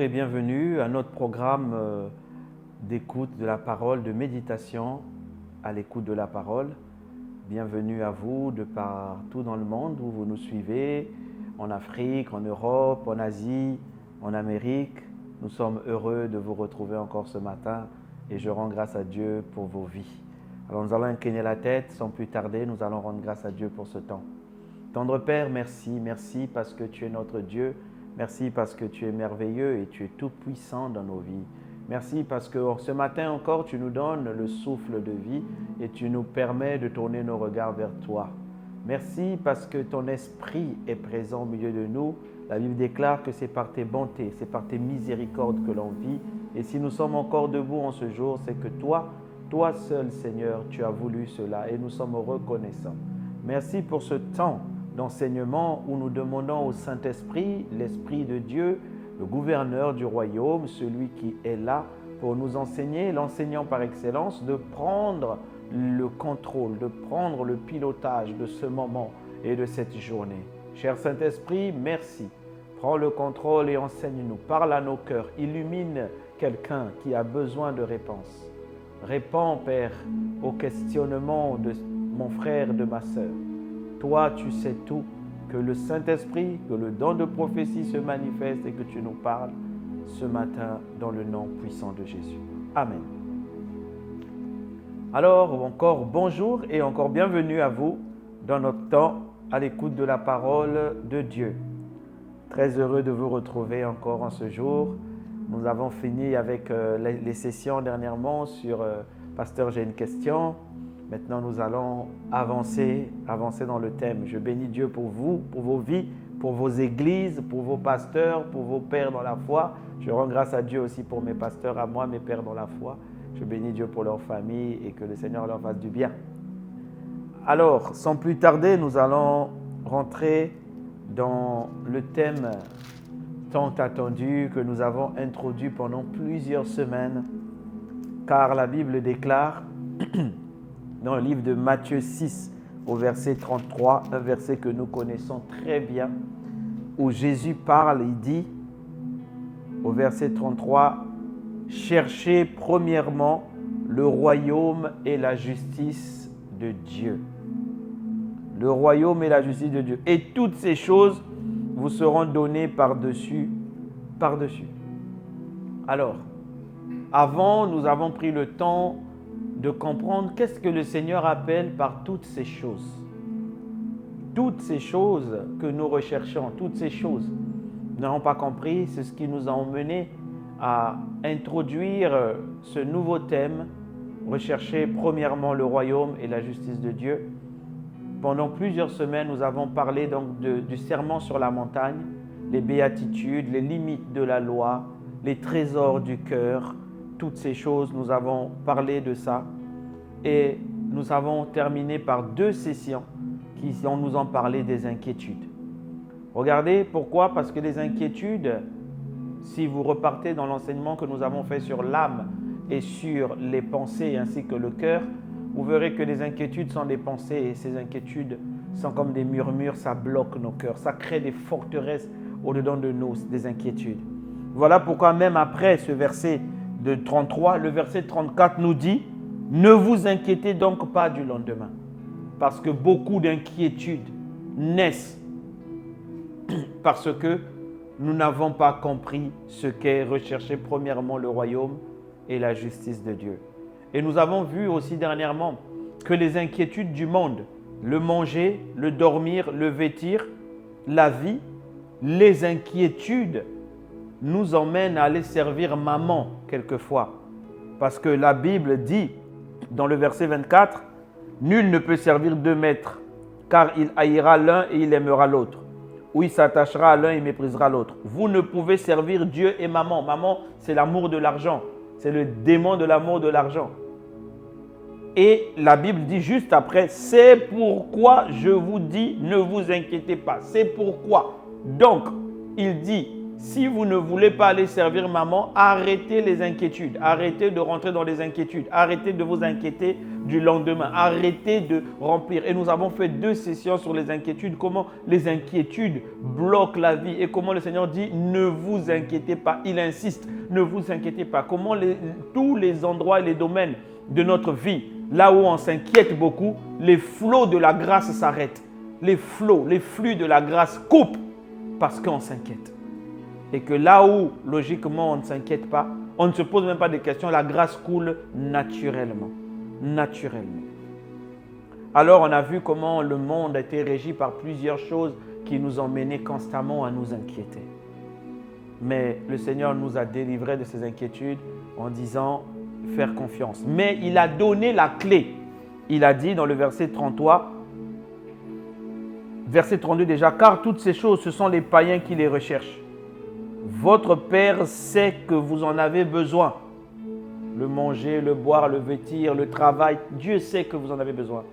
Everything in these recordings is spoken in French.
et bienvenue à notre programme d'écoute de la parole, de méditation à l'écoute de la parole. Bienvenue à vous de partout dans le monde où vous nous suivez, en Afrique, en Europe, en Asie, en Amérique. Nous sommes heureux de vous retrouver encore ce matin et je rends grâce à Dieu pour vos vies. Alors nous allons incliner la tête, sans plus tarder, nous allons rendre grâce à Dieu pour ce temps. Tendre Père, merci parce que tu es notre Dieu. Merci parce que tu es merveilleux et tu es tout puissant dans nos vies. Merci parce que ce matin encore, tu nous donnes le souffle de vie et tu nous permets de tourner nos regards vers toi. Merci parce que ton esprit est présent au milieu de nous. La Bible déclare que c'est par tes bontés, c'est par tes miséricordes que l'on vit. Et si nous sommes encore debout en ce jour, c'est que toi seul Seigneur, tu as voulu cela et nous sommes reconnaissants. Merci pour ce temps d'enseignement où nous demandons au Saint-Esprit, l'Esprit de Dieu, le gouverneur du royaume, celui qui est là pour nous enseigner, l'enseignant par excellence, de prendre le contrôle, de prendre le pilotage de ce moment et de cette journée. Cher Saint-Esprit, merci. Prends le contrôle et enseigne-nous. Parle à nos cœurs. Illumine quelqu'un qui a besoin de réponse. Réponds, Père, aux questionnements de mon frère, de ma sœur. Toi, tu sais tout, que le Saint-Esprit, que le don de prophétie se manifeste et que tu nous parles ce matin dans le nom puissant de Jésus. Amen. Alors, encore bonjour et encore bienvenue à vous dans notre temps à l'écoute de la parole de Dieu. Très heureux de vous retrouver encore en ce jour. Nous avons fini avec les sessions dernièrement sur Pasteur, j'ai une question. Maintenant, nous allons avancer dans le thème. Je bénis Dieu pour vous, pour vos vies, pour vos églises, pour vos pasteurs, pour vos pères dans la foi. Je rends grâce à Dieu aussi pour mes pasteurs à moi, mes pères dans la foi. Je bénis Dieu pour leur famille et que le Seigneur leur fasse du bien. Alors, sans plus tarder, nous allons rentrer dans le thème tant attendu que nous avons introduit pendant plusieurs semaines, car la Bible déclare dans le livre de Matthieu 6 au verset 33, un verset que nous connaissons très bien, où Jésus parle, il dit au verset 33, « Cherchez premièrement le royaume et la justice de Dieu. » Le royaume et la justice de Dieu. Et toutes ces choses vous seront données par-dessus. Alors, avant, nous avons pris le temps de comprendre qu'est-ce que le Seigneur appelle par toutes ces choses. Toutes ces choses que nous recherchons, toutes ces choses, nous n'avons pas compris, c'est ce qui nous a emmenés à introduire ce nouveau thème, rechercher premièrement le royaume et la justice de Dieu. Pendant plusieurs semaines, nous avons parlé donc du serment sur la montagne, les béatitudes, les limites de la loi, les trésors du cœur, toutes ces choses, nous avons parlé de ça. Et nous avons terminé par 2 sessions qui nous ont parlé des inquiétudes. Regardez, pourquoi? Parce que les inquiétudes, si vous repartez dans l'enseignement que nous avons fait sur l'âme et sur les pensées ainsi que le cœur, vous verrez que les inquiétudes sont des pensées et ces inquiétudes sont comme des murmures, ça bloque nos cœurs, ça crée des forteresses au-dedans de nous, des inquiétudes. Voilà pourquoi même après ce verset de 33, le verset 34 nous dit « Ne vous inquiétez donc pas du lendemain, parce que beaucoup d'inquiétudes naissent parce que nous n'avons pas compris ce qu'est rechercher premièrement le royaume et la justice de Dieu. » Et nous avons vu aussi dernièrement que les inquiétudes du monde, le manger, le dormir, le vêtir, la vie, les inquiétudes nous emmènent à aller servir maman quelquefois. Parce que la Bible dit dans le verset 24, « Nul ne peut servir 2 maîtres, car il haïra l'un et il aimera l'autre. Ou il s'attachera à l'un et méprisera l'autre. Vous ne pouvez servir Dieu et maman. » Maman, c'est l'amour de l'argent. C'est le démon de l'amour de l'argent. Et la Bible dit juste après, « C'est pourquoi je vous dis, ne vous inquiétez pas. » C'est pourquoi. Donc, il dit, Si vous ne voulez pas aller servir maman, arrêtez les inquiétudes. Arrêtez de rentrer dans les inquiétudes. Arrêtez de vous inquiéter du lendemain. Arrêtez de remplir. Et nous avons fait 2 sessions sur les inquiétudes. Comment les inquiétudes bloquent la vie. Et comment le Seigneur dit, ne vous inquiétez pas. Il insiste, ne vous inquiétez pas. Comment tous les endroits et les domaines de notre vie, là où on s'inquiète beaucoup, les flots de la grâce s'arrêtent. Les flots, les flux de la grâce coupent parce qu'on s'inquiète. Et que là où, logiquement, on ne s'inquiète pas, on ne se pose même pas de questions, la grâce coule naturellement. Naturellement. Alors, on a vu comment le monde a été régi par plusieurs choses qui nous ont menés constamment à nous inquiéter. Mais le Seigneur nous a délivrés de ces inquiétudes en disant faire confiance. Mais il a donné la clé. Il a dit dans le verset 33, verset 32 déjà, car toutes ces choses, ce sont les païens qui les recherchent. Votre Père sait que vous en avez besoin. Le manger, le boire, le vêtir, le travail. Dieu sait que vous en avez besoin.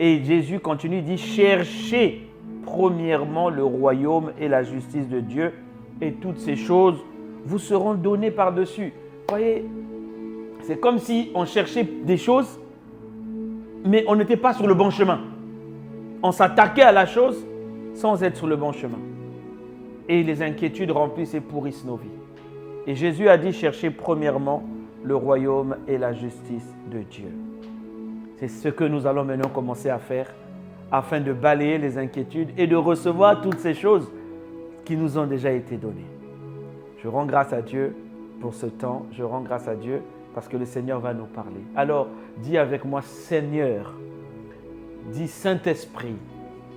Et Jésus continue, dit, cherchez premièrement le royaume et la justice de Dieu et toutes ces choses vous seront données par-dessus. Vous voyez, c'est comme si on cherchait des choses, mais on n'était pas sur le bon chemin. On s'attaquait à la chose sans être sur le bon chemin. Et les inquiétudes remplissent et pourrissent nos vies. Et Jésus a dit, cherchez premièrement le royaume et la justice de Dieu. C'est ce que nous allons maintenant commencer à faire afin de balayer les inquiétudes et de recevoir toutes ces choses qui nous ont déjà été données. Je rends grâce à Dieu pour ce temps. Je rends grâce à Dieu parce que le Seigneur va nous parler. Alors, dis avec moi, Seigneur, dis Saint-Esprit,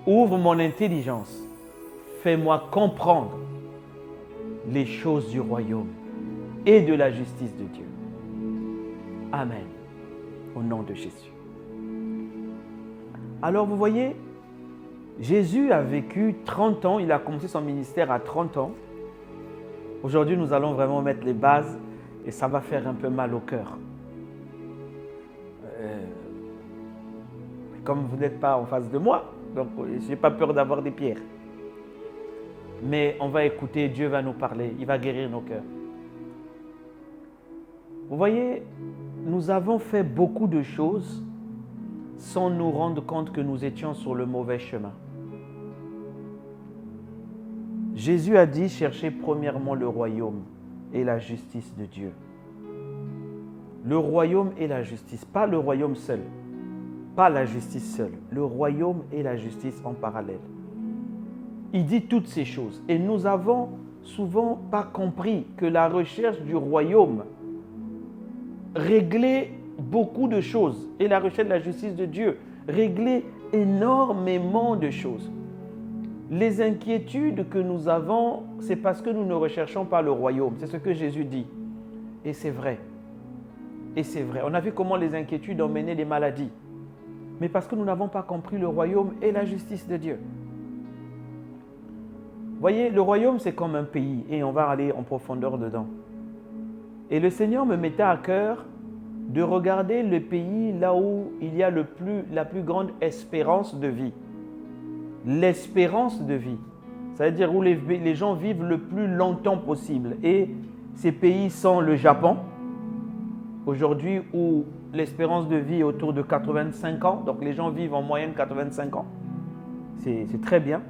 ouvre mon intelligence. Fais-moi comprendre les choses du royaume et de la justice de Dieu. Amen. Au nom de Jésus. Alors vous voyez, Jésus a vécu 30 ans. Il a commencé son ministère à 30 ans. Aujourd'hui, nous allons vraiment mettre les bases et ça va faire un peu mal au cœur. Comme vous n'êtes pas en face de moi, donc je n'ai pas peur d'avoir des pierres. Mais on va écouter, Dieu va nous parler, il va guérir nos cœurs. Vous voyez, nous avons fait beaucoup de choses sans nous rendre compte que nous étions sur le mauvais chemin. Jésus a dit, cherchez premièrement le royaume et la justice de Dieu. Le royaume et la justice, pas le royaume seul, pas la justice seule, le royaume et la justice en parallèle. Il dit toutes ces choses. Et nous avons souvent pas compris que la recherche du royaume réglait beaucoup de choses. Et la recherche de la justice de Dieu réglait énormément de choses. Les inquiétudes que nous avons, c'est parce que nous ne recherchons pas le royaume. C'est ce que Jésus dit. Et c'est vrai. Et c'est vrai. On a vu comment les inquiétudes ont mené des maladies. Mais parce que nous n'avons pas compris le royaume et la justice de Dieu. Voyez, le royaume, c'est comme un pays et on va aller en profondeur dedans. Et le Seigneur me mettait à cœur de regarder le pays là où il y a la plus grande espérance de vie. L'espérance de vie, c'est-à-dire où les gens vivent le plus longtemps possible. Et ces pays sont le Japon, aujourd'hui où l'espérance de vie est autour de 85 ans. Donc les gens vivent en moyenne 85 ans. C'est très bien.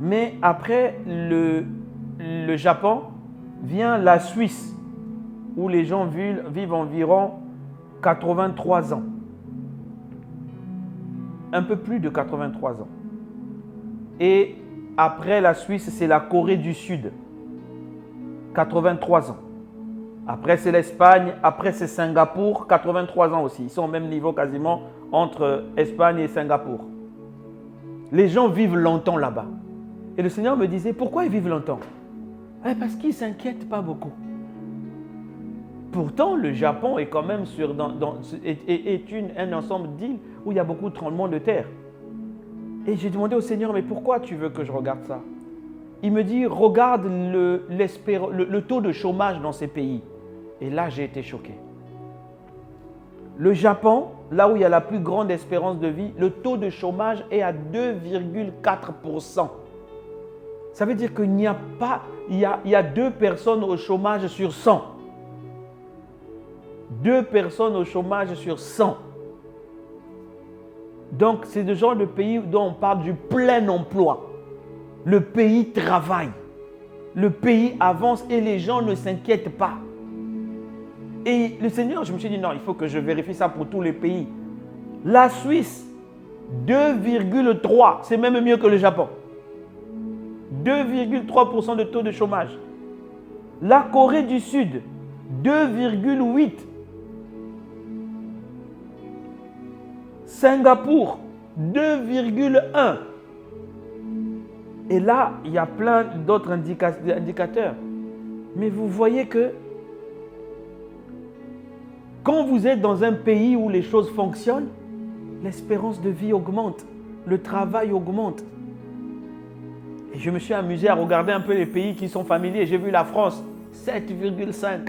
Mais après le Japon, vient la Suisse, où les gens vivent environ 83 ans. Un peu plus de 83 ans. Et après la Suisse, c'est la Corée du Sud. 83 ans. Après, c'est l'Espagne. Après, c'est Singapour. 83 ans aussi. Ils sont au même niveau quasiment entre Espagne et Singapour. Les gens vivent longtemps là-bas. Et le Seigneur me disait, pourquoi ils vivent longtemps? Parce qu'ils ne s'inquiètent pas beaucoup. Pourtant, le Japon est quand même un ensemble d'îles où il y a beaucoup de tremblements de terre. Et j'ai demandé au Seigneur, mais pourquoi tu veux que je regarde ça? Il me dit, regarde le taux de chômage dans ces pays. Et là, j'ai été choqué. Le Japon, là où il y a la plus grande espérance de vie, le taux de chômage est à 2,4%. Ça veut dire qu'il n'y a pas, il y a 2 personnes au chômage sur 100. 2 personnes au chômage sur 100. Donc, c'est le genre de pays dont on parle du plein emploi. Le pays travaille. Le pays avance et les gens ne s'inquiètent pas. Et le Seigneur, je me suis dit, non, il faut que je vérifie ça pour tous les pays. La Suisse, 2,3, c'est même mieux que le Japon. 2,3% de taux de chômage. La Corée du Sud, 2,8. Singapour, 2,1. Et là, il y a plein d'autres indicateurs. Mais vous voyez que quand vous êtes dans un pays où les choses fonctionnent, l'espérance de vie augmente, le travail augmente. Et je me suis amusé à regarder un peu les pays qui sont familiers. J'ai vu la France, 7,5.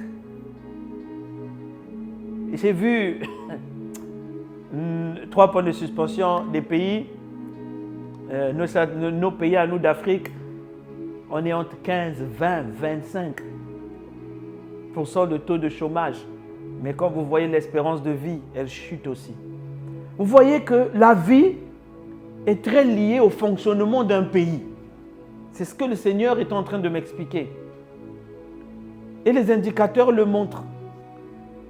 J'ai vu 3 points de suspension des pays. Nos pays à nous d'Afrique, on est entre 15, 20, 25% de taux de chômage. Mais quand vous voyez l'espérance de vie, elle chute aussi. Vous voyez que la vie est très liée au fonctionnement d'un pays. C'est ce que le Seigneur est en train de m'expliquer. Et les indicateurs le montrent.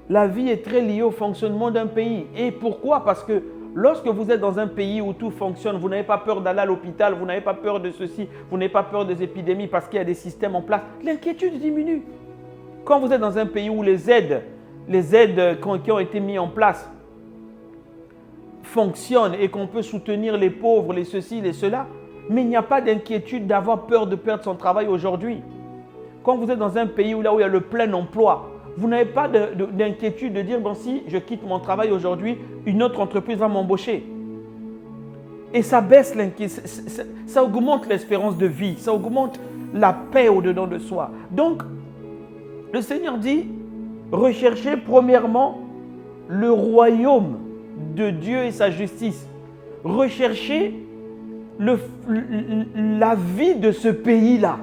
La vie est très liée au fonctionnement d'un pays. Et pourquoi? Parce que lorsque vous êtes dans un pays où tout fonctionne, vous n'avez pas peur d'aller à l'hôpital, vous n'avez pas peur de ceci, vous n'avez pas peur des épidémies parce qu'il y a des systèmes en place, l'inquiétude diminue. Quand vous êtes dans un pays où les aides qui ont été mises en place fonctionnent et qu'on peut soutenir les pauvres, les ceci, les cela, mais il n'y a pas d'inquiétude d'avoir peur de perdre son travail aujourd'hui. Quand vous êtes dans un pays où il y a le plein emploi, vous n'avez pas d'inquiétude de dire, bon, si je quitte mon travail aujourd'hui, une autre entreprise va m'embaucher. Et ça baisse l'inquiétude, ça augmente l'espérance de vie, ça augmente la paix au-dedans de soi. Donc, le Seigneur dit, recherchez premièrement le royaume de Dieu et sa justice. Recherchez la vie de ce pays-là.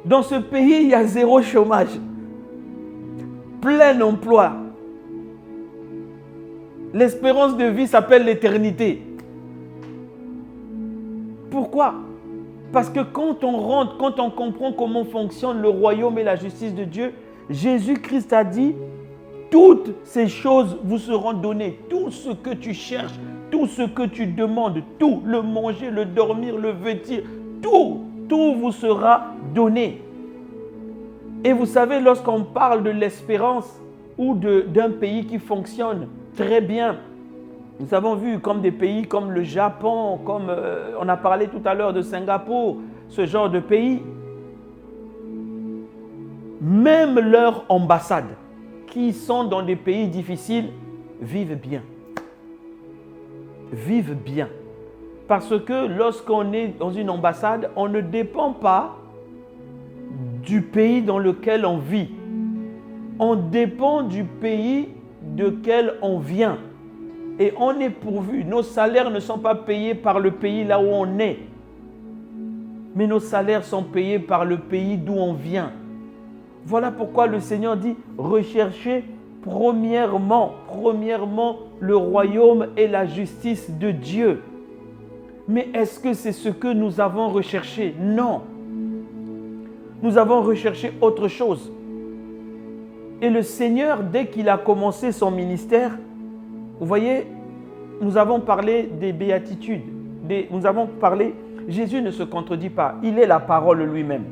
Dans ce pays, il y a 0 chômage. Plein emploi. L'espérance de vie s'appelle l'éternité. Pourquoi? Parce que quand on rentre, quand on comprend comment fonctionne le royaume et la justice de Dieu, Jésus-Christ a dit, toutes ces choses vous seront données. Tout ce que tu cherches, tout ce que tu demandes, tout, le manger, le dormir, le vêtir, tout vous sera donné. Et vous savez, lorsqu'on parle de l'espérance ou d'un pays qui fonctionne très bien, nous avons vu comme des pays comme le Japon, comme on a parlé tout à l'heure de Singapour, ce genre de pays, même leurs ambassades qui sont dans des pays difficiles vivent bien. Vivent bien. Parce que lorsqu'on est dans une ambassade, on ne dépend pas du pays dans lequel on vit. On dépend du pays duquel on vient. Et on est pourvu. Nos salaires ne sont pas payés par le pays là où on est. Mais nos salaires sont payés par le pays d'où on vient. Voilà pourquoi le Seigneur dit, recherchez premièrement le royaume et la justice de Dieu. Mais est-ce que c'est ce que nous avons recherché? Non. Nous avons recherché autre chose. Et le Seigneur, dès qu'il a commencé son ministère, vous voyez, nous avons parlé des béatitudes. Jésus ne se contredit pas. Il est la parole lui-même.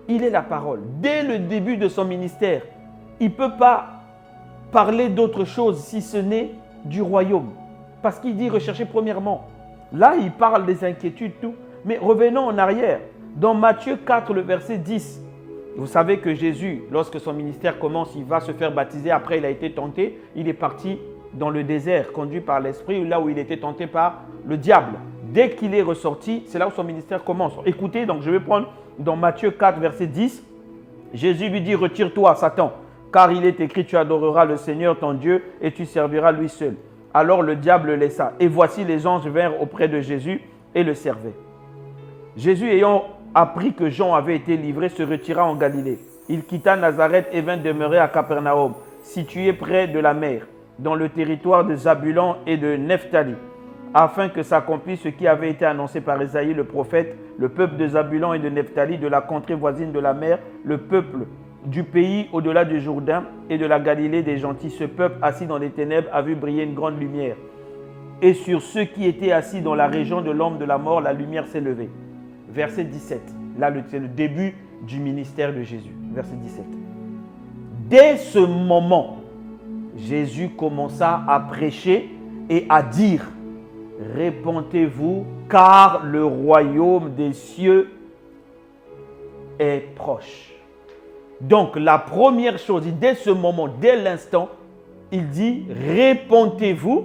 Il est la parole. Dès le début de son ministère, il ne peut pas parler d'autre chose si ce n'est du royaume. Parce qu'il dit rechercher premièrement. Là, il parle des inquiétudes, tout. Mais revenons en arrière. Dans Matthieu 4, le verset 10, vous savez que Jésus, lorsque son ministère commence, il va se faire baptiser. Après, il a été tenté. Il est parti dans le désert, conduit par l'Esprit, là où il était tenté par le diable. Dès qu'il est ressorti, c'est là où son ministère commence. Écoutez, donc je vais prendre dans Matthieu 4, verset 10. Jésus lui dit, retire-toi, Satan, car il est écrit, tu adoreras le Seigneur ton Dieu et tu serviras lui seul. Alors le diable le laissa. Et voici les anges vinrent auprès de Jésus et le servaient. Jésus, ayant appris que Jean avait été livré, se retira en Galilée. Il quitta Nazareth et vint demeurer à Capernaum, situé près de la mer, dans le territoire de Zabulon et de Nephtali, afin que s'accomplisse ce qui avait été annoncé par Ésaïe le prophète: le peuple de Zabulon et de Nephtali, de la contrée voisine de la mer, le peuple du pays au-delà du Jourdain et de la Galilée des gentils, ce peuple assis dans les ténèbres a vu briller une grande lumière. Et sur ceux qui étaient assis dans la région de l'ombre de la mort, la lumière s'est levée. Verset 17. Là, c'est le début du ministère de Jésus. Verset 17. Dès ce moment, Jésus commença à prêcher et à dire: répentez-vous, car le royaume des cieux est proche. Donc, la première chose, dès ce moment, dès l'instant, il dit: répentez-vous.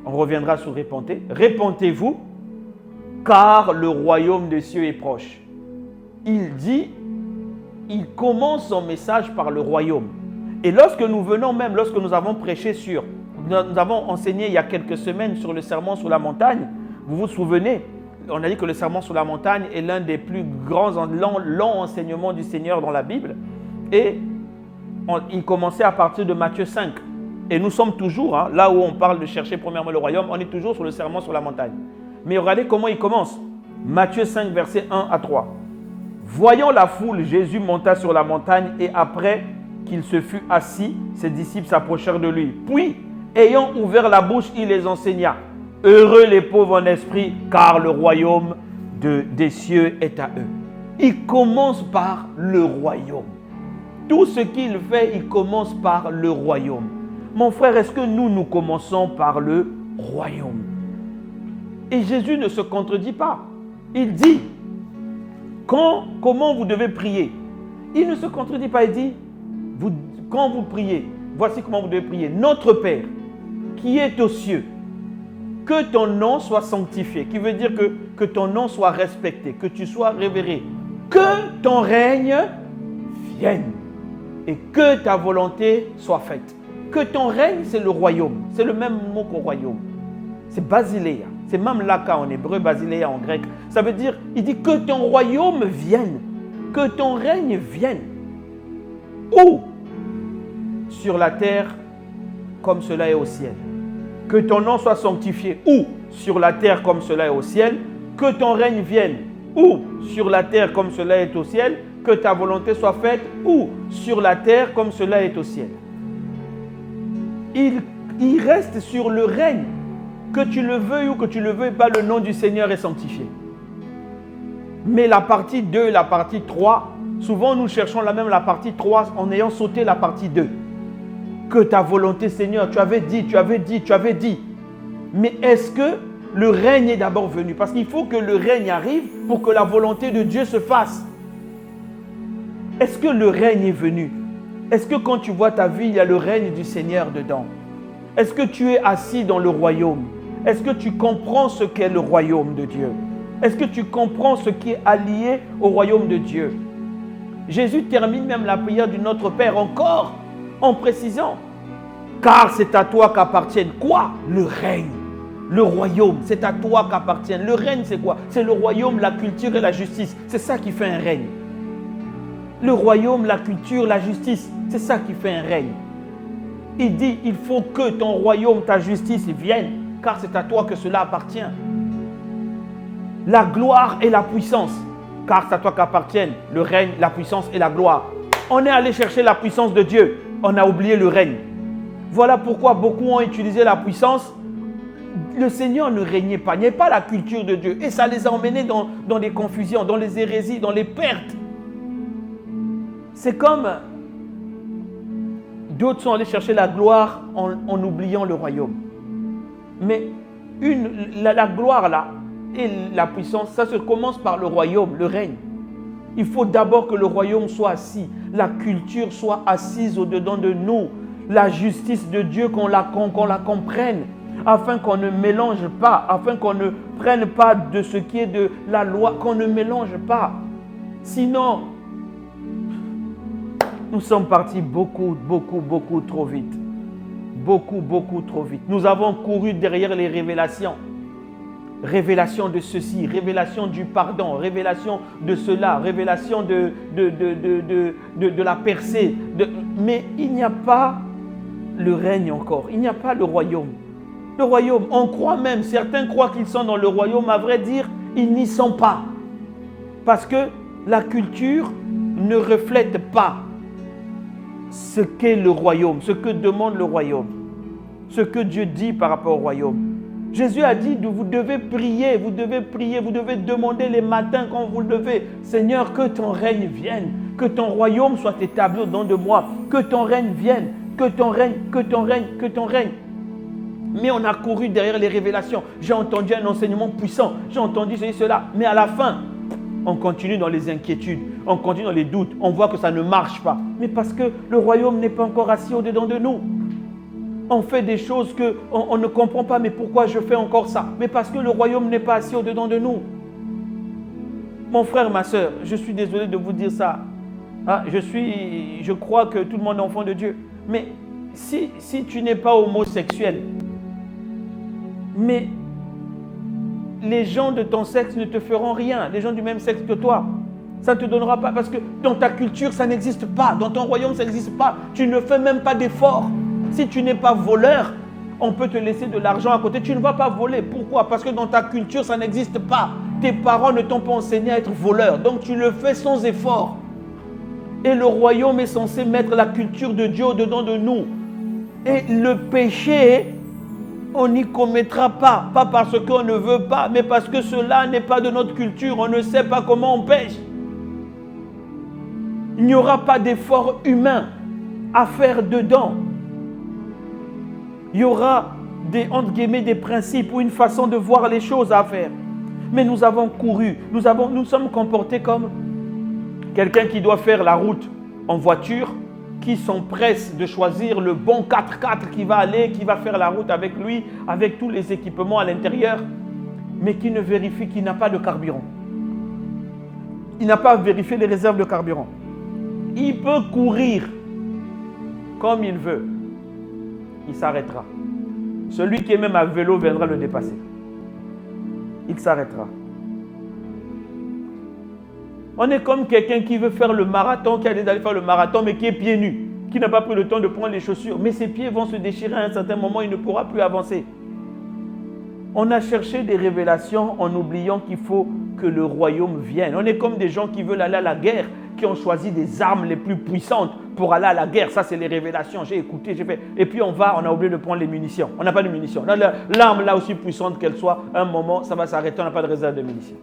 On reviendra sur répentez. Répentez-vous, car le royaume des cieux est proche. Il dit, il commence son message par le royaume. Et lorsque nous venons même, lorsque nous avons prêché sur, nous avons enseigné il y a quelques semaines sur le sermon sur la montagne, vous vous souvenez, on a dit que le sermon sur la montagne est l'un des plus grands, longs enseignements du Seigneur dans la Bible. Et il commençait à partir de Matthieu 5. Et nous sommes toujours, là où on parle de chercher premièrement le royaume, on est toujours sur le sermon sur la montagne. Mais regardez comment il commence. Matthieu 5, versets 1 à 3. Voyant la foule, Jésus monta sur la montagne et après qu'il se fut assis, ses disciples s'approchèrent de lui. Puis, ayant ouvert la bouche, il les enseigna. Heureux les pauvres en esprit, car le royaume des cieux est à eux. Il commence par le royaume. Tout ce qu'il fait, il commence par le royaume. Mon frère, est-ce que nous commençons par le royaume? Et Jésus ne se contredit pas. Il dit, comment vous devez prier? Il ne se contredit pas, il dit, quand vous priez, voici comment vous devez prier. Notre Père, qui est aux cieux, que ton nom soit sanctifié, qui veut dire que ton nom soit respecté, que tu sois révéré, que ton règne vienne et que ta volonté soit faite. Que ton règne, c'est le royaume. C'est le même mot qu'au royaume. C'est basileia. C'est mamlaka en hébreu, basileia en grec. Ça veut dire, il dit que ton royaume vienne, que ton règne vienne. Où? Sur la terre, comme cela est au ciel. Que ton nom soit sanctifié. Où? Sur la terre, comme cela est au ciel. Que ton règne vienne. Où? Sur la terre, comme cela est au ciel. Que ta volonté soit faite. Où? Sur la terre, comme cela est au ciel. Il reste sur le règne. Que tu le veuilles ou que tu le veuilles pas, le nom du Seigneur est sanctifié. Mais la partie 2, la partie 3, souvent nous cherchons la partie 3 en ayant sauté la partie 2. Que ta volonté, Seigneur, tu avais dit. Mais est-ce que le règne est d'abord venu? Parce qu'il faut que le règne arrive pour que la volonté de Dieu se fasse. Est-ce que le règne est venu? Est-ce que quand tu vois ta vie, il y a le règne du Seigneur dedans? Est-ce que tu es assis dans le royaume? Est-ce que tu comprends ce qu'est le royaume de Dieu? Est-ce que tu comprends ce qui est allié au royaume de Dieu? Jésus termine même la prière du Notre Père encore en précisant, car c'est à toi qu'appartiennent quoi? Le règne, le royaume, c'est à toi qu'appartiennent. Le règne, c'est quoi? C'est le royaume, la culture et la justice. C'est ça qui fait un règne. Le royaume, la culture, la justice, c'est ça qui fait un règne. Il dit, il faut que ton royaume, ta justice vienne, car c'est à toi que cela appartient. La gloire et la puissance, car c'est à toi qu'appartiennent le règne, la puissance et la gloire. On est allé chercher la puissance de Dieu, on a oublié le règne. Voilà pourquoi beaucoup ont utilisé la puissance. Le Seigneur ne régnait pas, il n'y avait pas la culture de Dieu. Et ça les a emmenés dans des confusions, dans les hérésies, dans les pertes. C'est comme d'autres sont allés chercher la gloire en oubliant le royaume. Mais la gloire là et la puissance, ça se commence par le royaume, le règne. Il faut d'abord que le royaume soit assis, la culture soit assise au-dedans de nous, la justice de Dieu, qu'on la comprenne, afin qu'on ne mélange pas, afin qu'on ne prenne pas de ce qui est de la loi, qu'on ne mélange pas. Sinon, nous sommes partis beaucoup trop vite. Beaucoup trop vite. Nous avons couru derrière les révélations. révélation de ceci, révélation du pardon, révélation de cela, révélation de la percée. Mais il n'y a pas le règne encore, il n'y a pas le royaume. Le royaume, on croit même, certains croient qu'ils sont dans le royaume, à vrai dire, ils n'y sont pas. Parce que la culture ne reflète pas ce qu'est le royaume, ce que demande le royaume, ce que Dieu dit par rapport au royaume. Jésus a dit, vous devez prier, vous devez demander les matins quand vous le devez. Seigneur, que ton règne vienne, que ton royaume soit établi au-dedans de moi, que ton règne vienne, que ton règne, que ton règne, que ton règne. Mais on a couru derrière les révélations. J'ai entendu un enseignement puissant, j'ai entendu ceci, cela. Mais à la fin, on continue dans les inquiétudes, on continue dans les doutes, on voit que ça ne marche pas. Mais parce que le royaume n'est pas encore assis au-dedans de nous. On fait des choses qu'on ne comprend pas, mais pourquoi je fais encore ça? Mais parce que le royaume n'est pas assis au-dedans de nous. Mon frère, ma soeur, je suis désolé de vous dire ça. Je crois que tout le monde est enfant de Dieu. Mais si tu n'es pas homosexuel, mais les gens de ton sexe ne te feront rien, les gens du même sexe que toi. Ça ne te donnera pas, parce que dans ta culture, ça n'existe pas. Dans ton royaume, ça n'existe pas. Tu ne fais même pas d'efforts. Si tu n'es pas voleur, on peut te laisser de l'argent à côté. Tu ne vas pas voler. Pourquoi? Parce que dans ta culture, ça n'existe pas. Tes parents ne t'ont pas enseigné à être voleur. Donc tu le fais sans effort. Et le royaume est censé mettre la culture de Dieu au-dedans de nous. Et le péché, on n'y commettra pas. Pas parce qu'on ne veut pas, mais parce que cela n'est pas de notre culture. On ne sait pas comment on pêche. Il n'y aura pas d'effort humain à faire dedans. Il y aura entre guillemets, des principes ou une façon de voir les choses à faire. Mais nous avons couru, nous sommes comportés comme quelqu'un qui doit faire la route en voiture, qui s'empresse de choisir le bon 4x4 qui va faire la route avec lui, avec tous les équipements à l'intérieur, mais qui ne vérifie qu'il n'a pas de carburant. Il n'a pas vérifié les réserves de carburant. Il peut courir comme il veut. Il s'arrêtera. Celui qui est même à vélo viendra le dépasser. Il s'arrêtera. On est comme quelqu'un qui veut faire le marathon, qui a décidé d'aller faire le marathon, mais qui est pieds nus, qui n'a pas pris le temps de prendre les chaussures. Mais ses pieds vont se déchirer à un certain moment, il ne pourra plus avancer. On a cherché des révélations en oubliant qu'il faut que le royaume vienne. On est comme des gens qui veulent aller à la guerre, qui ont choisi des armes les plus puissantes pour aller à la guerre. Ça, c'est les révélations. J'ai écouté, j'ai fait. Et puis on a oublié de prendre les munitions. On n'a pas de munitions. L'arme, là aussi puissante qu'elle soit, à un moment, ça va s'arrêter, on n'a pas de réserve de munitions.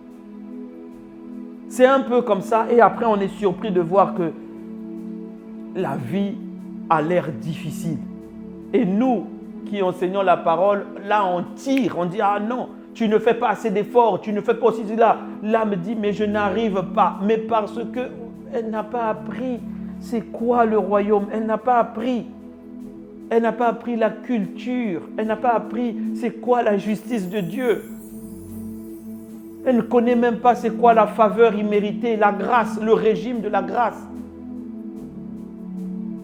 C'est un peu comme ça. Et après, on est surpris de voir que la vie a l'air difficile. Et nous, qui enseignons la parole, là, on tire. On dit, ah non, tu ne fais pas assez d'efforts, tu ne fais pas aussi cela. Là, me dit, mais je n'arrive pas. Mais parce qu'elle n'a pas appris c'est quoi le royaume. Elle n'a pas appris. Elle n'a pas appris la culture. Elle n'a pas appris c'est quoi la justice de Dieu. Elle ne connaît même pas c'est quoi la faveur imméritée, la grâce, le régime de la grâce.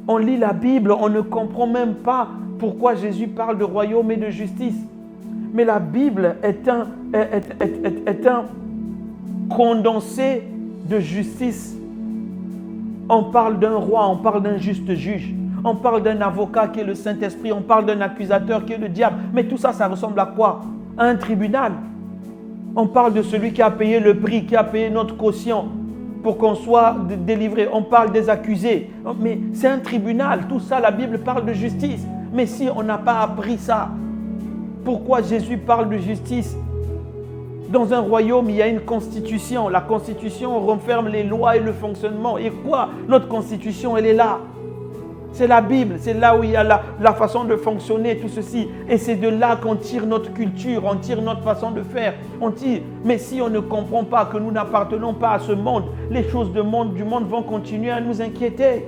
On lit la Bible, on ne comprend même pas pourquoi Jésus parle de royaume et de justice. Mais la Bible est un condensé de justice. On parle d'un roi, on parle d'un juste juge. On parle d'un avocat qui est le Saint-Esprit, on parle d'un accusateur qui est le diable. Mais tout ça, ça ressemble à quoi? À un tribunal. On parle de celui qui a payé le prix, qui a payé notre caution pour qu'on soit délivré. On parle des accusés. Mais c'est un tribunal. Tout ça, la Bible parle de justice. Mais si on n'a pas appris ça, pourquoi Jésus parle de justice? Dans un royaume, il y a une constitution. La constitution renferme les lois et le fonctionnement. Et quoi? Notre constitution, elle est là. C'est la Bible, c'est là où il y a la façon de fonctionner, tout ceci. Et c'est de là qu'on tire notre culture, on tire notre façon de faire. On tire. Mais si on ne comprend pas que nous n'appartenons pas à ce monde, les choses du monde vont continuer à nous inquiéter.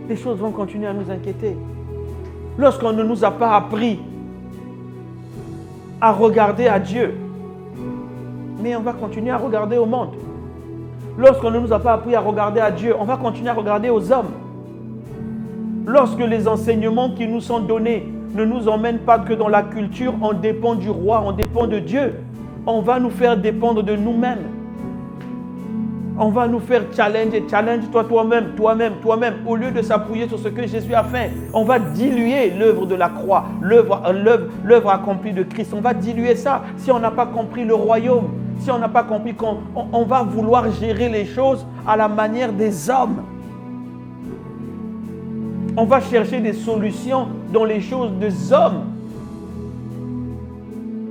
Les choses vont continuer à nous inquiéter. Lorsqu'on ne nous a pas appris à regarder à Dieu, mais on va continuer à regarder au monde. Lorsqu'on ne nous a pas appris à regarder à Dieu, on va continuer à regarder aux hommes. Lorsque les enseignements qui nous sont donnés ne nous emmène pas que dans la culture, on dépend du roi, on dépend de Dieu. On va nous faire dépendre de nous-mêmes. On va nous faire challenge-toi toi-même. Au lieu de s'appuyer sur ce que Jésus a fait, on va diluer l'œuvre de la croix, l'œuvre accomplie de Christ. On va diluer ça si on n'a pas compris le royaume, si on n'a pas compris qu'on va vouloir gérer les choses à la manière des hommes. On va chercher des solutions dans les choses des hommes.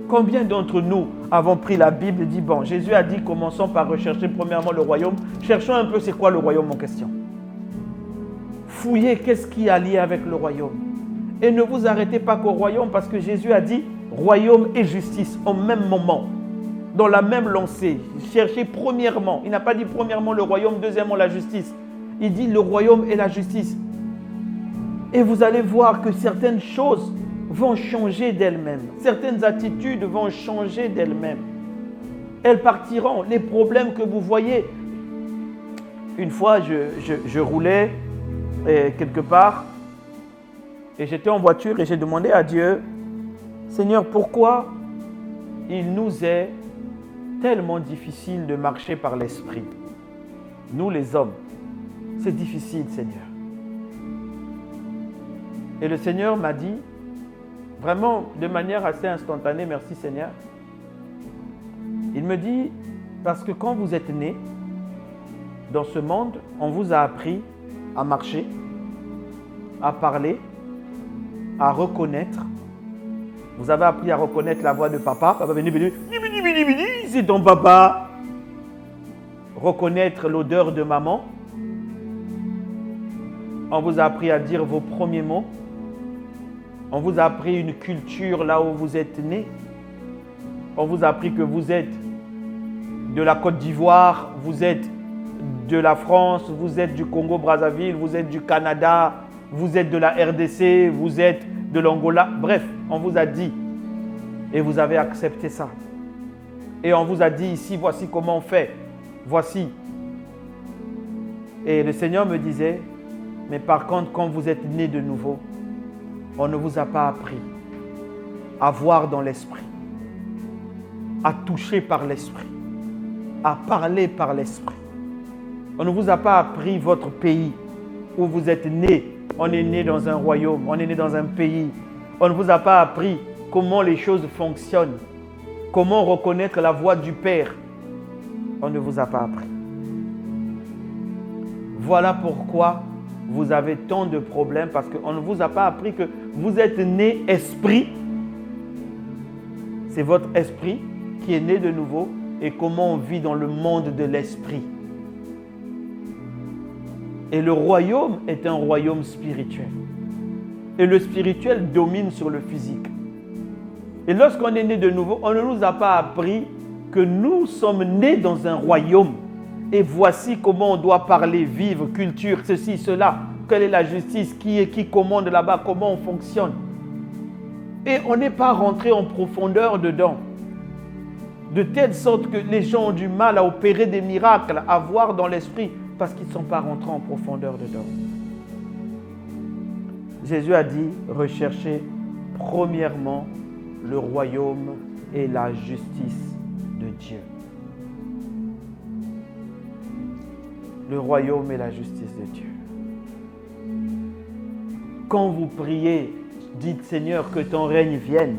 Combien d'entre nous avons pris la Bible et dit, bon, Jésus a dit, commençons par rechercher premièrement le royaume. Cherchons un peu c'est quoi le royaume en question. Fouillez qu'est-ce qui est lié avec le royaume. Et ne vous arrêtez pas qu'au royaume parce que Jésus a dit, royaume et justice au même moment. Dans la même lancée. Cherchez premièrement. Il n'a pas dit premièrement le royaume, deuxièmement la justice. Il dit le royaume et la justice. Et vous allez voir que certaines choses vont changer d'elles-mêmes. Certaines attitudes vont changer d'elles-mêmes. Elles partiront. Les problèmes que vous voyez. Une fois, je roulais quelque part et j'étais en voiture et j'ai demandé à Dieu, Seigneur, pourquoi il nous est tellement difficile de marcher par l'esprit? Nous les hommes, c'est difficile, Seigneur. Et le Seigneur m'a dit, vraiment de manière assez instantanée, merci Seigneur. Il me dit, parce que quand vous êtes né dans ce monde, on vous a appris à marcher, à parler, à reconnaître. Vous avez appris à reconnaître la voix de papa. Papa venu, c'est ton papa. Reconnaître l'odeur de maman. On vous a appris à dire vos premiers mots. On vous a appris une culture là où vous êtes né. On vous a appris que vous êtes de la Côte d'Ivoire, vous êtes de la France, vous êtes du Congo-Brazzaville, vous êtes du Canada, vous êtes de la RDC, vous êtes de l'Angola. Bref, on vous a dit et vous avez accepté ça. Et on vous a dit ici, voici comment on fait. Voici. Et le Seigneur me disait, mais par contre, quand vous êtes né de nouveau, on ne vous a pas appris à voir dans l'esprit, à toucher par l'esprit, à parler par l'esprit. On ne vous a pas appris votre pays où vous êtes né. On est né dans un royaume, on est né dans un pays. On ne vous a pas appris comment les choses fonctionnent, comment reconnaître la voix du Père. On ne vous a pas appris. Voilà pourquoi vous avez tant de problèmes, parce qu'on ne vous a pas appris que vous êtes né esprit. C'est votre esprit qui est né de nouveau et comment on vit dans le monde de l'esprit. Et le royaume est un royaume spirituel. Et le spirituel domine sur le physique. Et lorsqu'on est né de nouveau, on ne nous a pas appris que nous sommes nés dans un royaume. Et voici comment on doit parler, vivre, culture, ceci, cela. Quelle est la justice, qui commande là-bas, comment on fonctionne. Et on n'est pas rentré en profondeur dedans. De telle sorte que les gens ont du mal à opérer des miracles, à voir dans l'esprit, parce qu'ils ne sont pas rentrés en profondeur dedans. Jésus a dit, recherchez premièrement le royaume et la justice de Dieu. Le royaume et la justice de Dieu. Quand vous priez, dites Seigneur, que ton règne vienne,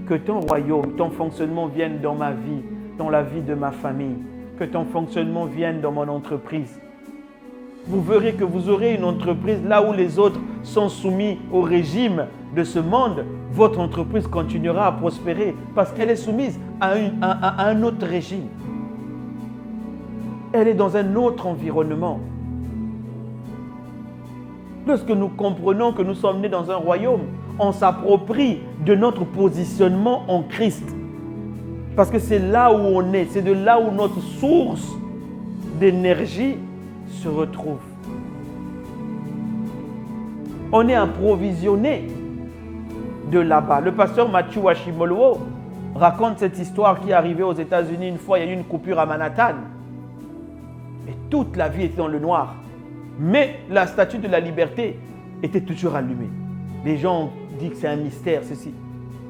que ton royaume, ton fonctionnement vienne dans ma vie, dans la vie de ma famille, que ton fonctionnement vienne dans mon entreprise. Vous verrez que vous aurez une entreprise là où les autres sont soumis au régime de ce monde. Votre entreprise continuera à prospérer parce qu'elle est soumise à un autre régime. Elle est dans un autre environnement. Lorsque nous comprenons que nous sommes nés dans un royaume, on s'approprie de notre positionnement en Christ. Parce que c'est là où on est, c'est de là où notre source d'énergie se retrouve. On est approvisionné de là-bas. Le pasteur Mathieu Washimolowo raconte cette histoire qui est arrivée aux États-Unis une fois. Il y a eu une coupure à Manhattan. Et toute la vie était dans le noir. Mais la statue de la liberté était toujours allumée. Les gens dit que c'est un mystère, ceci.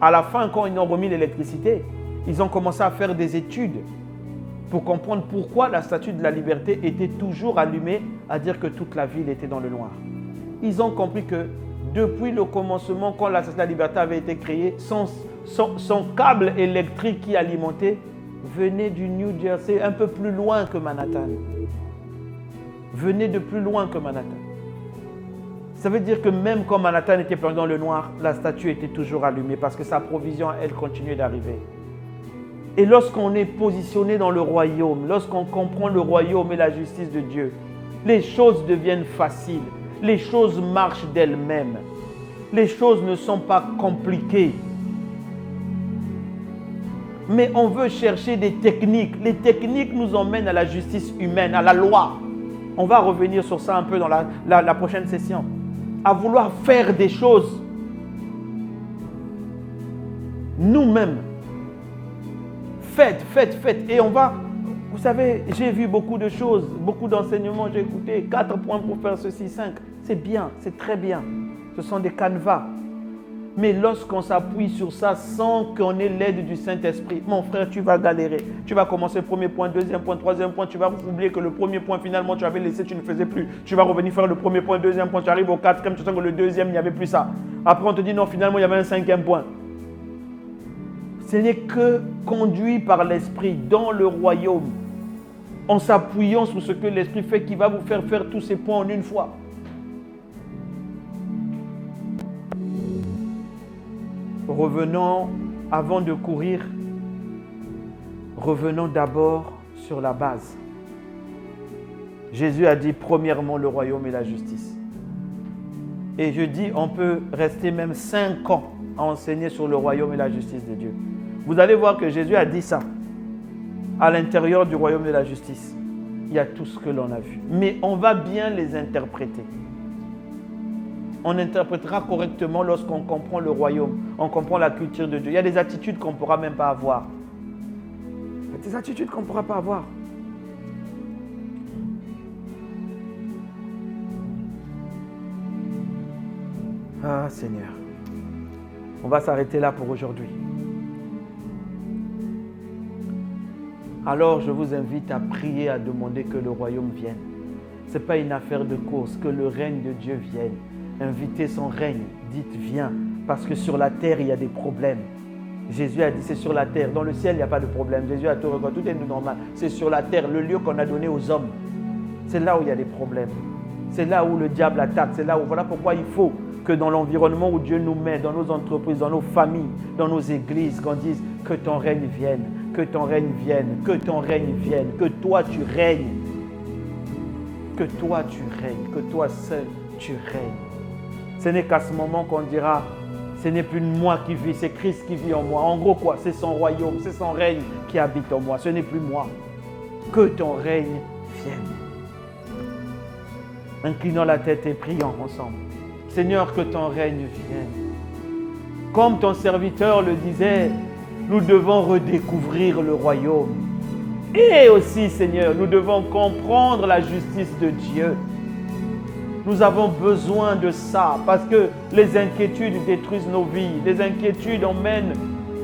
À la fin, quand ils ont remis l'électricité, ils ont commencé à faire des études pour comprendre pourquoi la statue de la liberté était toujours allumée, à dire que toute la ville était dans le noir. Ils ont compris que depuis le commencement, quand la statue de la liberté avait été créée, son câble électrique qui alimentait venait du New Jersey, un peu plus loin que Manhattan. Venait de plus loin que Manhattan. Ça veut dire que même quand Manhattan était plongé dans le noir, la statue était toujours allumée parce que sa provision, elle, continuait d'arriver. Et lorsqu'on est positionné dans le royaume, lorsqu'on comprend le royaume et la justice de Dieu, les choses deviennent faciles. Les choses marchent d'elles-mêmes. Les choses ne sont pas compliquées. Mais on veut chercher des techniques. Les techniques nous emmènent à la justice humaine, à la loi. On va revenir sur ça un peu dans la prochaine session. À vouloir faire des choses nous-mêmes. Faites. Et on va... Vous savez, j'ai vu beaucoup de choses, beaucoup d'enseignements, j'ai écouté 4 points pour faire ceci, 5. C'est bien, c'est très bien. Ce sont des canevas. Mais lorsqu'on s'appuie sur ça sans qu'on ait l'aide du Saint-Esprit, mon frère, tu vas galérer. Tu vas commencer premier point, deuxième point, troisième point. Tu vas oublier que le premier point, finalement, tu avais laissé, tu ne faisais plus. Tu vas revenir faire le premier point, deuxième point. Tu arrives au quatrième, tu sens que le deuxième, il n'y avait plus ça. Après, on te dit non, finalement, il y avait un 5e point. Ce n'est que conduit par l'Esprit dans le royaume, en s'appuyant sur ce que l'Esprit fait, qui va vous faire faire tous ces points en une fois. Revenons, avant de courir, revenons d'abord sur la base. Jésus a dit premièrement le royaume et la justice. Et je dis, on peut rester même 5 ans à enseigner sur le royaume et la justice de Dieu. Vous allez voir que Jésus a dit ça. À l'intérieur du royaume de la justice, il y a tout ce que l'on a vu. Mais on va bien les interpréter. On interprétera correctement lorsqu'on comprend le royaume, on comprend la culture de Dieu. Il y a des attitudes qu'on ne pourra même pas avoir. Il y a des attitudes qu'on ne pourra pas avoir. Ah Seigneur, on va s'arrêter là pour aujourd'hui. Alors je vous invite à prier, à demander que le royaume vienne. Ce n'est pas une affaire de course, que le règne de Dieu vienne. Invitez son règne, dites viens, parce que sur la terre il y a des problèmes. Jésus a dit c'est sur la terre, dans le ciel il n'y a pas de problème. Jésus a tout reconnu, tout est normal. C'est sur la terre, le lieu qu'on a donné aux hommes. C'est là où il y a des problèmes. C'est là où le diable attaque, c'est là où, voilà pourquoi il faut que dans l'environnement où Dieu nous met, dans nos entreprises, dans nos familles, dans nos églises, qu'on dise que ton règne vienne, que ton règne vienne, que ton règne vienne, que toi tu règnes, que toi tu règnes, que toi seul tu règnes. Ce n'est qu'à ce moment qu'on dira, ce n'est plus moi qui vis, c'est Christ qui vit en moi. En gros quoi, c'est son royaume, c'est son règne qui habite en moi, ce n'est plus moi. Que ton règne vienne. Inclinons la tête et prions ensemble. Seigneur, que ton règne vienne. Comme ton serviteur le disait, nous devons redécouvrir le royaume. Et aussi, Seigneur, nous devons comprendre la justice de Dieu. Nous avons besoin de ça parce que les inquiétudes détruisent nos vies. Les inquiétudes emmènent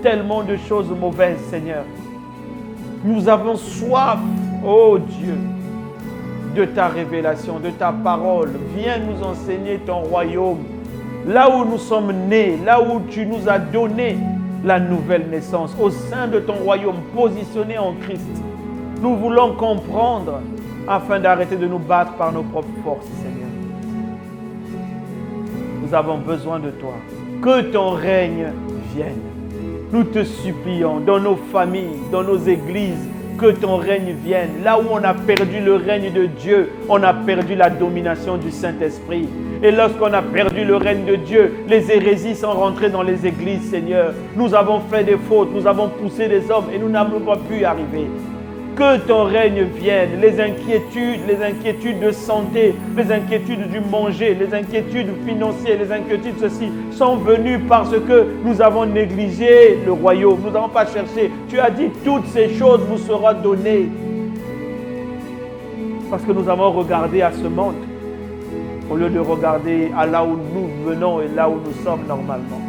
tellement de choses mauvaises, Seigneur. Nous avons soif, oh Dieu, de ta révélation, de ta parole. Viens nous enseigner ton royaume. Là où nous sommes nés, là où tu nous as donné la nouvelle naissance, au sein de ton royaume, positionné en Christ. Nous voulons comprendre afin d'arrêter de nous battre par nos propres forces, Seigneur. Nous avons besoin de toi. Que ton règne vienne. Nous te supplions dans nos familles, dans nos églises, que ton règne vienne. Là où on a perdu le règne de Dieu, on a perdu la domination du Saint-Esprit. Et lorsqu'on a perdu le règne de Dieu, les hérésies sont rentrées dans les églises, Seigneur. Nous avons fait des fautes, nous avons poussé des hommes et nous n'avons pas pu y arriver. Que ton règne vienne. Les inquiétudes de santé, les inquiétudes du manger, les inquiétudes financières, les inquiétudes ceci sont venues parce que nous avons négligé le royaume. Nous n'avons pas cherché. Tu as dit toutes ces choses vous seront données. Parce que nous avons regardé à ce monde au lieu de regarder à là où nous venons et là où nous sommes normalement.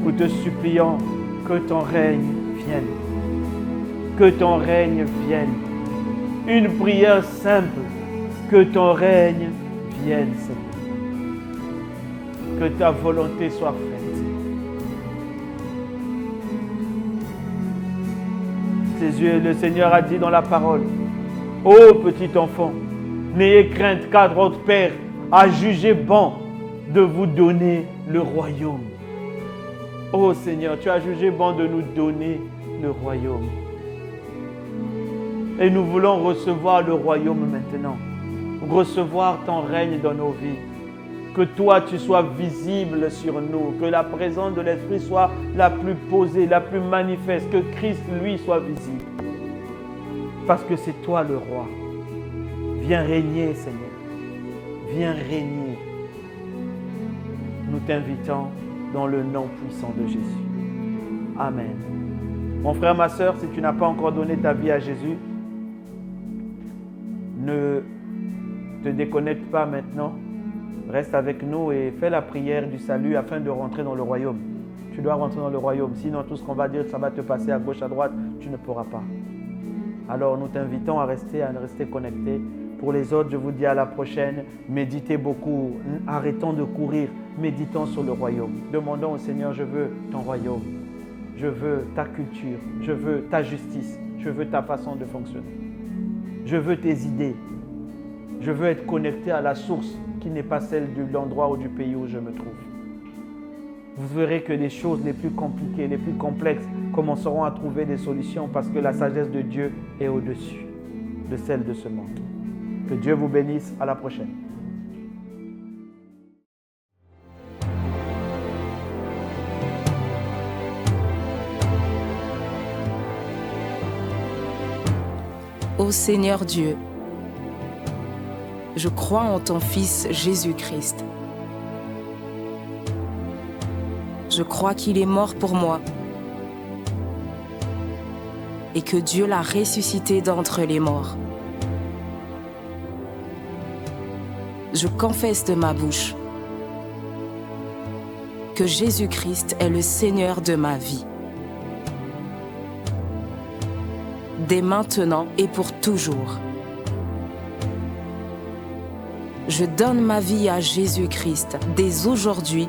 Nous te supplions que ton règne vienne. Que ton règne vienne. Une prière simple. Que ton règne vienne, Seigneur. Que ta volonté soit faite. Le Seigneur a dit dans la parole, ô petit enfant, n'ayez crainte car votre Père a jugé bon de vous donner le royaume. Ô Seigneur, tu as jugé bon de nous donner le royaume. Et nous voulons recevoir le royaume maintenant. Recevoir ton règne dans nos vies. Que toi, tu sois visible sur nous. Que la présence de l'Esprit soit la plus posée, la plus manifeste. Que Christ, lui, soit visible. Parce que c'est toi le roi. Viens régner, Seigneur. Viens régner. Nous t'invitons dans le nom puissant de Jésus. Amen. Mon frère, ma soeur, si tu n'as pas encore donné ta vie à Jésus, ne te déconnecte pas maintenant. Reste avec nous et fais la prière du salut afin de rentrer dans le royaume. Tu dois rentrer dans le royaume. Sinon, tout ce qu'on va dire, ça va te passer à gauche, à droite. Tu ne pourras pas. Alors, nous t'invitons à rester connecté. Pour les autres, je vous dis à la prochaine. Méditez beaucoup. Arrêtons de courir. Méditons sur le royaume. Demandons au Seigneur, je veux ton royaume. Je veux ta culture. Je veux ta justice. Je veux ta façon de fonctionner. Je veux tes idées. Je veux être connecté à la source qui n'est pas celle de l'endroit ou du pays où je me trouve. Vous verrez que les choses les plus compliquées, les plus complexes commenceront à trouver des solutions parce que la sagesse de Dieu est au-dessus de celle de ce monde. Que Dieu vous bénisse. À la prochaine. Ô Seigneur Dieu, je crois en ton Fils Jésus-Christ. Je crois qu'il est mort pour moi et que Dieu l'a ressuscité d'entre les morts. Je confesse de ma bouche que Jésus-Christ est le Seigneur de ma vie. Dès maintenant et pour toujours. Je donne ma vie à Jésus-Christ dès aujourd'hui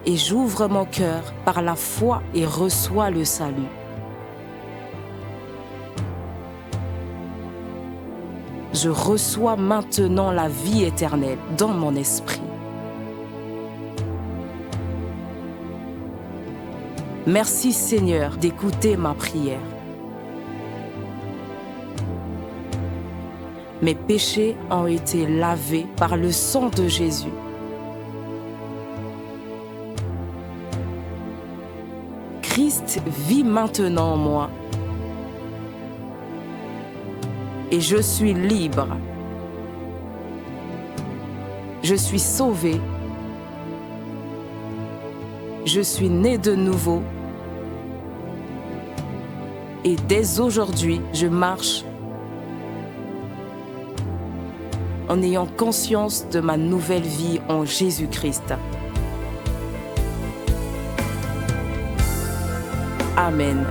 et j'ouvre mon cœur par la foi et reçois le salut. Je reçois maintenant la vie éternelle dans mon esprit. Merci Seigneur d'écouter ma prière. Mes péchés ont été lavés par le sang de Jésus. Christ vit maintenant en moi. Et je suis libre. Je suis sauvé. Je suis né de nouveau. Et dès aujourd'hui, je marche en ayant conscience de ma nouvelle vie en Jésus-Christ. Amen.